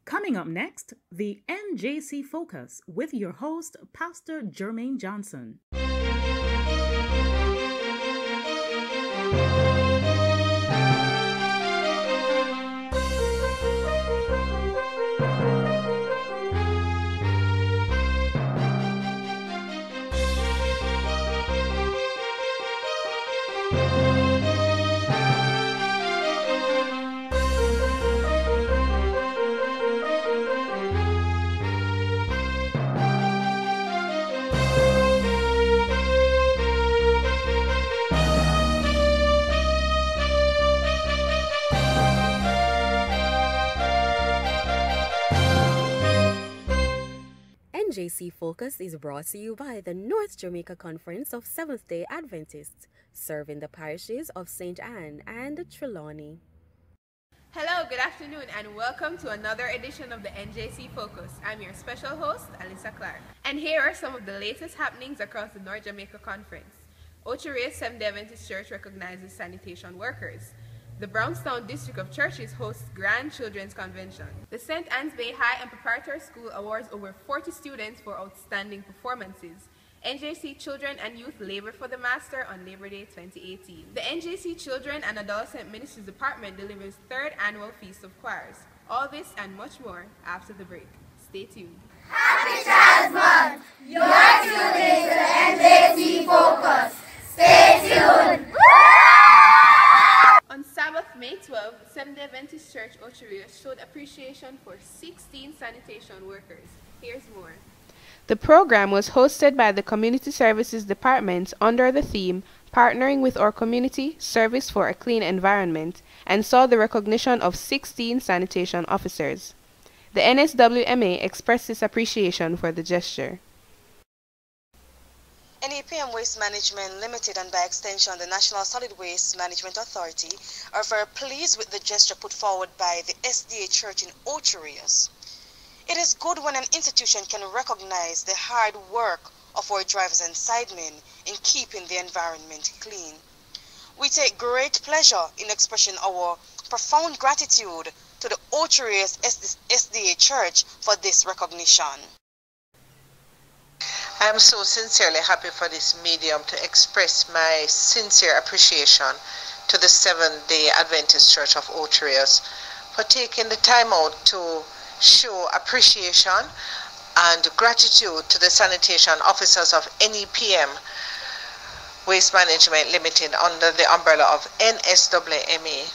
Coming up next, the NJC Focus with your host, Pastor Jermaine Johnson. NJC Focus is brought to you by the North Jamaica Conference of Seventh-day Adventists, serving the parishes of St. Anne and Trelawney. Hello, good afternoon, and welcome to another edition of the NJC Focus. I'm your special host, Alyssa Clark. And here are some of the latest happenings across the North Jamaica Conference. Ocho Seventh-day Adventist Church recognizes sanitation workers. The Brownstown District of Churches hosts Grand Children's Convention. The St. Anne's Bay High and Preparatory School awards over 40 students for outstanding performances. NJC Children and Youth Labor for the Master on Labor Day 2018. The NJC Children and Adolescent Ministries Department delivers 3rd Annual Feast of Choirs. All this and much more after the break. Stay tuned. Happy Child's Month! You're tuned into the NJC Focus. Stay tuned! On Sabbath, May 12, Seventh-day Adventist Church Ocho showed appreciation for 16 sanitation workers. Here's more. The program was hosted by the Community Services Department under the theme Partnering with Our Community, Service for a Clean Environment, and saw the recognition of 16 sanitation officers. The NSWMA expressed its appreciation for the gesture. NEPM Waste Management Limited and by extension the National Solid Waste Management Authority are very pleased with the gesture put forward by the SDA Church in Ocho Rios. It is good when an institution can recognize the hard work of our drivers and sidemen in keeping the environment clean. We take great pleasure in expressing our profound gratitude to the Ocho Rios SDA Church for this recognition. I am so sincerely happy for this medium to express my sincere appreciation to the Seventh-day Adventist Church of Ocho Rios for taking the time out to show appreciation and gratitude to the sanitation officers of NEPM Waste Management Limited under the umbrella of NSWMA.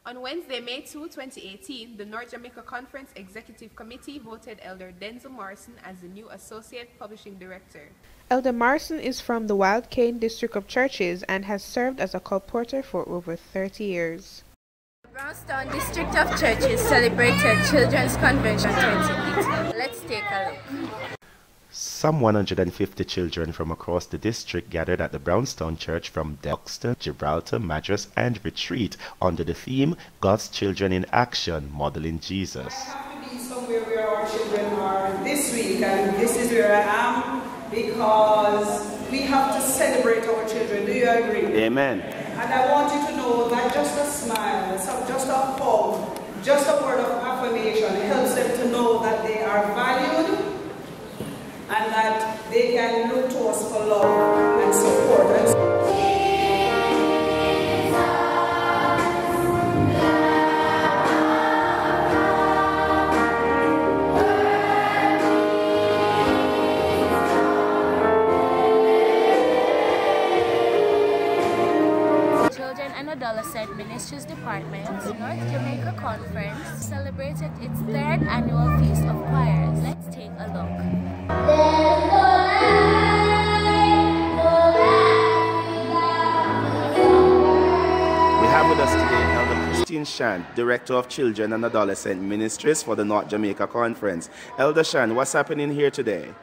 On Wednesday, May 2, 2018, the North Jamaica Conference Executive Committee voted Elder Denzel Morrison as the new Associate Publishing Director. Elder Morrison is from the Wild Cane District of Churches and has served as a colporteur for over 30 years. The Brownstown District of Churches celebrated Children's Convention 2018. Let's take a look. Some 150 children from across the district gathered at the Brownstown Church from Duxton, Gibraltar, Madras, and Retreat under the theme, God's Children in Action, Modeling Jesus. I have to be somewhere where our children are this week, and this is where I am because we have to celebrate our children. Do you agree? Amen. And I want you to know that just a smile, just a hug, just a word of affirmation helps them to know that they are valued and that they can look to us for love and support. Children and Adolescent Ministries Department, the North Jamaica Conference, celebrated its 3rd Annual Feast of Choirs. Let's take a look. We have with us today Elder Christine Shan, Director of Children and Adolescent Ministries for the North Jamaica Conference. Elder Shan, what's happening here today?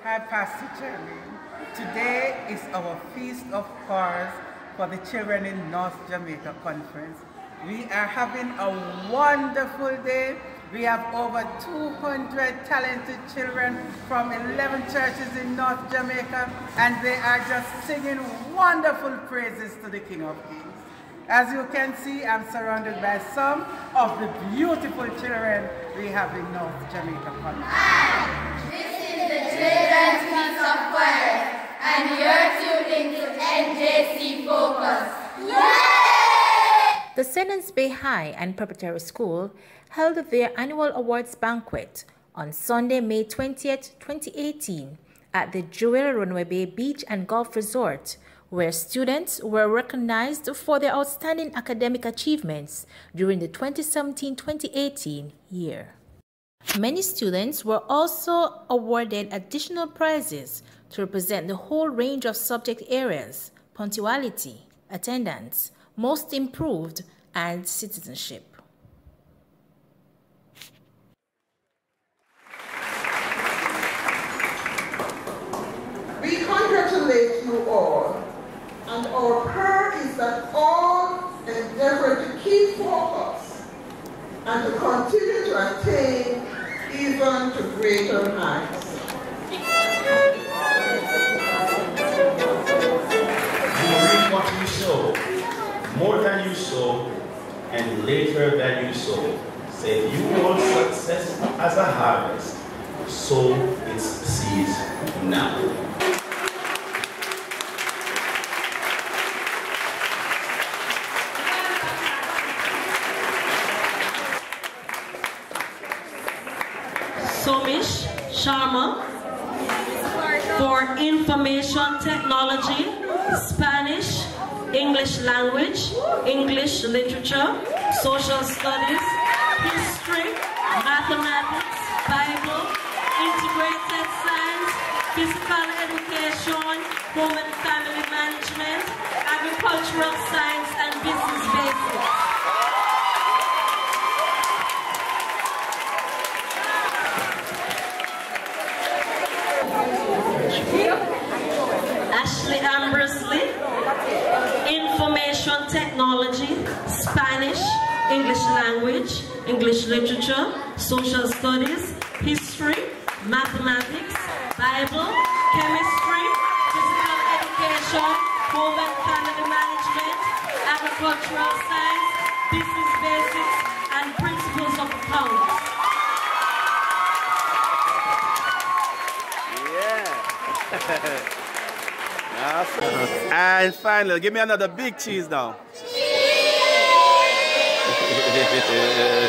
Hi, Pastor Jermaine. Today is our Feast of Choirs for the children in North Jamaica Conference. We are having a wonderful day. We have over 200 talented children from 11 churches in North Jamaica, and they are just singing wonderful praises to the King of Kings. As you can see, I'm surrounded by some of the beautiful children we have in North Jamaica Country. This is the Children's Feast of Choirs, and you're tuning to NJC Focus. Yay! The Senance Bay High and Preparatory School held their annual awards banquet on Sunday, May 20th, 2018 at the Jewel Runway Bay Beach and Golf Resort, where students were recognized for their outstanding academic achievements during the 2017-2018 year. Many students were also awarded additional prizes to represent the whole range of subject areas: punctuality, attendance, most improved, and citizenship. We congratulate you all, and our prayer is that all endeavor to keep focus and to continue to attain even to greater heights. You reap what you sow, more than you sow, and later than you sow. Say, if you want success as a harvest, sow its seeds now. Somish Sharma for Information Technology, Spanish, English Language, English Literature, Social Studies, History, Mathematics, Bible, Integrated Science, Physical Education, Home and Family Management, Agricultural Science, and Business Basics. Ashley Ambrosley, Information Technology, Spanish, English Language, English Literature, Social Studies, History, Mathematics, Bible, Chemistry, Physical Education, Home and Family Management, Agricultural Science, Business Basics, and Principles of Accounts. And finally, give me another big cheese now.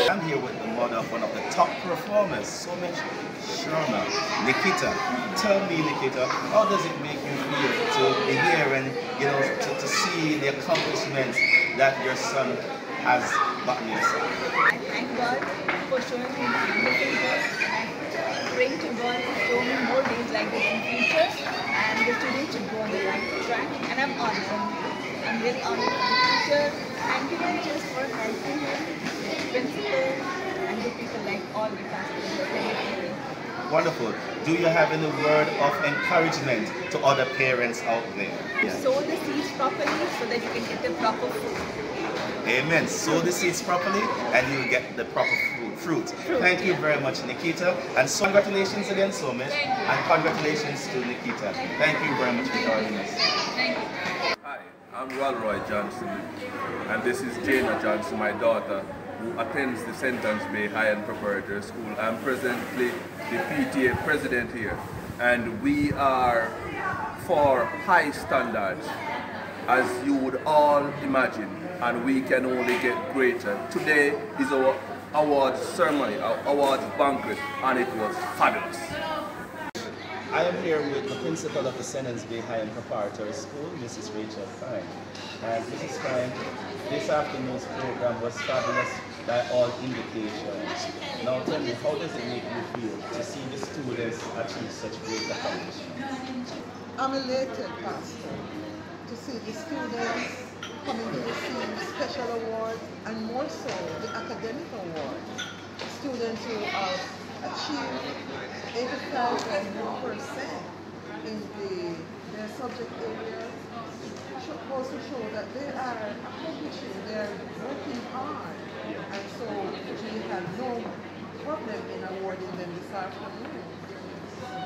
I'm here with the mother of one of the top performers, Somish Sharma, Nikita. Tell me, Nikita, how does it make you feel to be here and to see the accomplishments that your son has gotten himself? I thank God for showing me wonderful work. I pray to God to show me more days like this in future, and the students should go on the right track. And I'm honored. I'm really honored for the teacher and teachers for helping me, principal, and the people like all the pastors. Wonderful. Do you have any word of encouragement to other parents out there? Sow the seeds properly so that you can get the proper food. Amen. Sow the seeds properly and you'll get the proper fruit. Thank you very much, Nikita. And so congratulations again, Somish. And congratulations to Nikita. Thank you very much for joining us. Thank you. Hi, I'm Walroy Johnson, and this is Jana Johnson, my daughter, who attends the Sentence Bay High and Preparatory School. I'm presently the PTA president here, and we are for high standards, as you would all imagine, and we can only get greater. Today is our awards ceremony, our awards banquet, and it was fabulous. I am here with the principal of the Sentence Bay High and Preparatory School, Mrs. Rachel Fine. And Mrs. Fine, this afternoon's program was fabulous by all indications. Now tell me, how does it make you feel to see the students achieve such great accomplishments? I'm elated, Pastor, to see the students coming to receive special awards, and more so the academic awards. Students who have achieved 85.1% in their subject areas goes to show that they are accomplishing, they are working hard, and so we have no problem in awarding them this afternoon.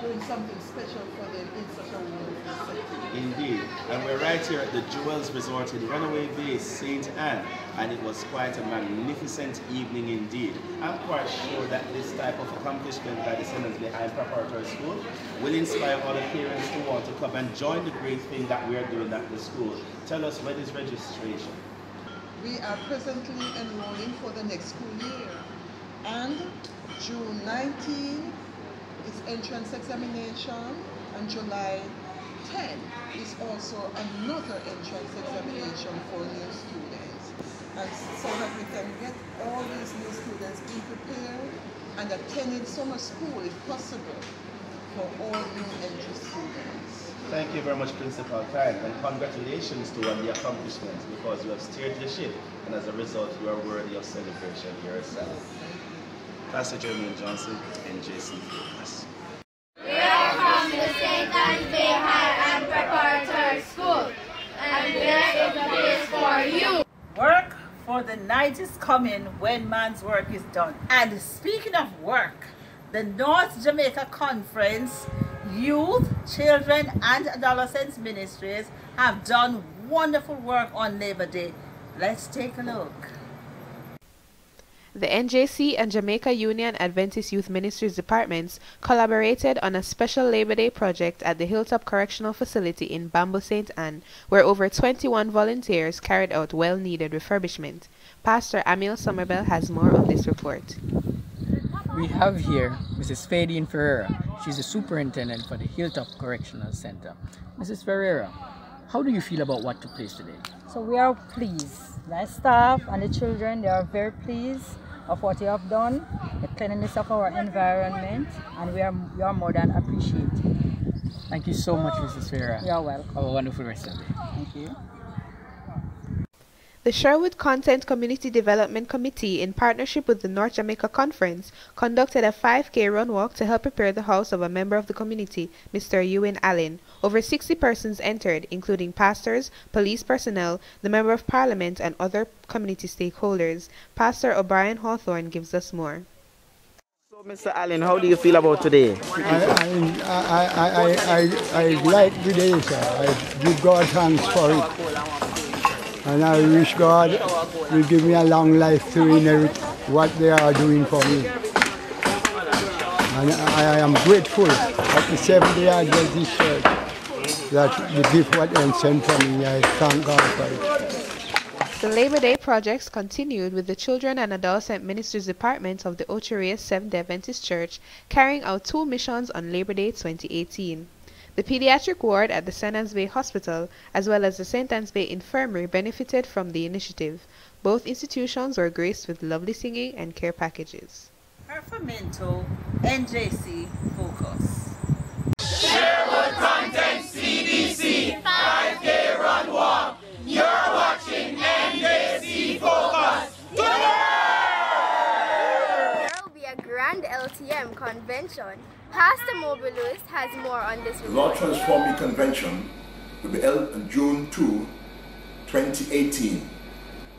doing something special for them in such a wonderful setting. Indeed, and we're right here at the Jewels Resort in Runaway Bay, St. Anne, and it was quite a magnificent evening indeed. I'm quite sure that this type of accomplishment by descendants behind preparatory school will inspire other parents who want to come and join the great thing that we're doing at the school. Tell us, when is registration? We are presently enrolling for the next school year, and June 19 is entrance examination, and July 10 is also another entrance examination for new students, and so that we can get all these new students being prepared and attending summer school if possible for all new entry students. Thank you very much, Principal Klein, and congratulations to on the accomplishments, because you have steered the ship, and as a result, you are worthy of celebration yourself. Pastor Jermaine Johnson, NJC Focus. We are from the St. Anne's Bay High and Preparatory School, and there is a place for you. Work for the night is coming when man's work is done. And speaking of work, the North Jamaica Conference Youth, Children and Adolescents Ministries have done wonderful work on Labor Day. Let's take a look. The NJC and Jamaica Union Adventist Youth Ministries departments collaborated on a special Labor Day project at the Hilltop Correctional Facility in Bamboo, St. Anne, where over 21 volunteers carried out well-needed refurbishment. Pastor Amiel Somerville has more on this report. We have here Mrs. Fadine Ferreira. She's the superintendent for the Hilltop Correctional Center. Mrs. Ferreira, how do you feel about what took place today? So we are pleased. My staff and the children, they are very pleased of what you have done, the cleanliness of our environment, and we are more than appreciative. Thank you so much, Mrs. Ferreira. You're welcome. Have a wonderful rest of the day. Thank you. The Sherwood Content Community Development Committee, in partnership with the North Jamaica Conference, conducted a 5K run walk to help prepare the house of a member of the community, Mr. Ewan Allen. Over 60 persons entered, including pastors, police personnel, the Member of Parliament, and other community stakeholders. Pastor O'Brien Hawthorne gives us more. So, Mr. Allen, how do you feel about today? I like the day, sir. I give God thanks for it. And I wish God will give me a long life to inherit what they are doing for me. And I am grateful at the Seventh-day Adventist Church that the gift what they sent for me. I thank God for it. The Labor Day projects continued with the Children and Adolescent Ministries Department of the Ocho Seventh-day Adventist Church carrying out 2 missions on Labor Day 2018. The pediatric ward at the St. Anne's Bay Hospital, as well as the St. Anne's Bay Infirmary, benefited from the initiative. Both institutions were graced with lovely singing and care packages. Perfamento, NJC Focus. Sherwood Content CDC 5K Run Walk. You're watching NJC Focus. There will be a grand LTM convention. Pastor Moby Lewis has more on this report. The Lord Transform Me Convention will be held on June 2, 2018,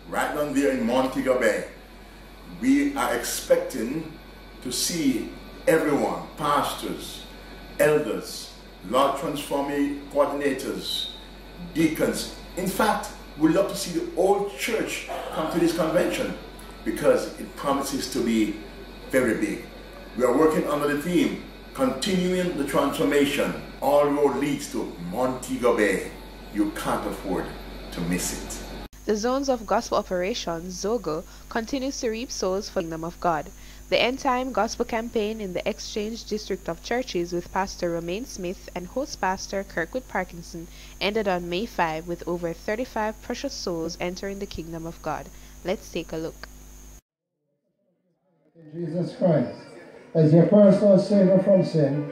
right down there in Montego Bay. We are expecting to see everyone, pastors, elders, Lord Transform Me coordinators, deacons. In fact, we'd love to see the whole church come to this convention because it promises to be very big. We are working under the theme, Continuing the Transformation. All road leads to Montego Bay. You can't afford to miss it. The Zones of Gospel Operations, ZOGO, continues to reap souls for the Kingdom of God. The End Time Gospel Campaign in the Exchange District of Churches with Pastor Romaine Smith and host pastor Kirkwood Parkinson ended on May 5 with over 35 precious souls entering the Kingdom of God. Let's take a look. Jesus Christ, as your personal Savior from sin,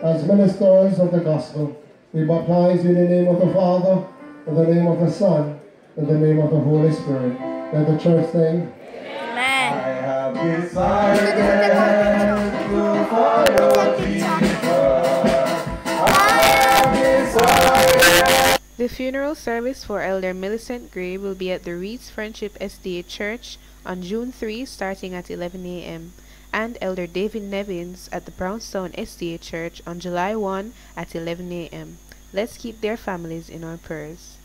as ministers of the gospel, we baptize you in the name of the Father, in the name of the Son, in the name of the Holy Spirit. Let the church sing. Amen. I have decided to follow Jesus. I have decided. The funeral service for Elder Millicent Gray will be at the Reeds Friendship SDA Church on June 3 starting at 11 a.m. and Elder David Nevins at the Brownstown SDA Church on July 1 at 11 a.m. Let's keep their families in our prayers.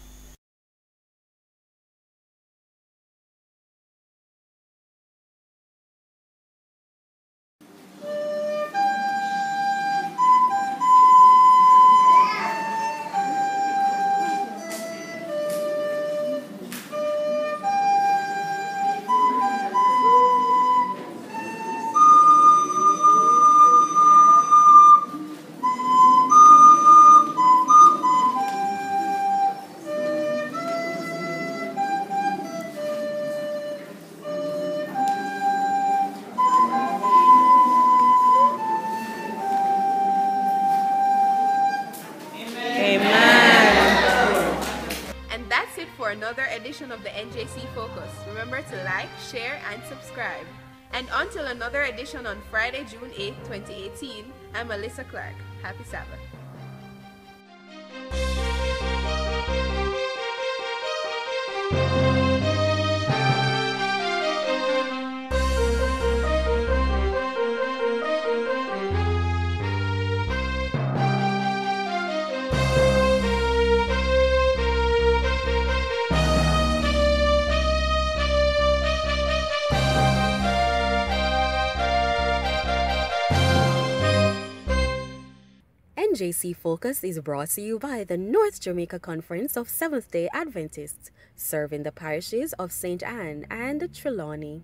For another edition of the NJC Focus. Remember to like, share, and subscribe. And until another edition on Friday, June 8, 2018, I'm Alyssa Clark. Happy Sabbath. NJC Focus is brought to you by the North Jamaica Conference of Seventh-day Adventists, serving the parishes of St. Anne and Trelawney.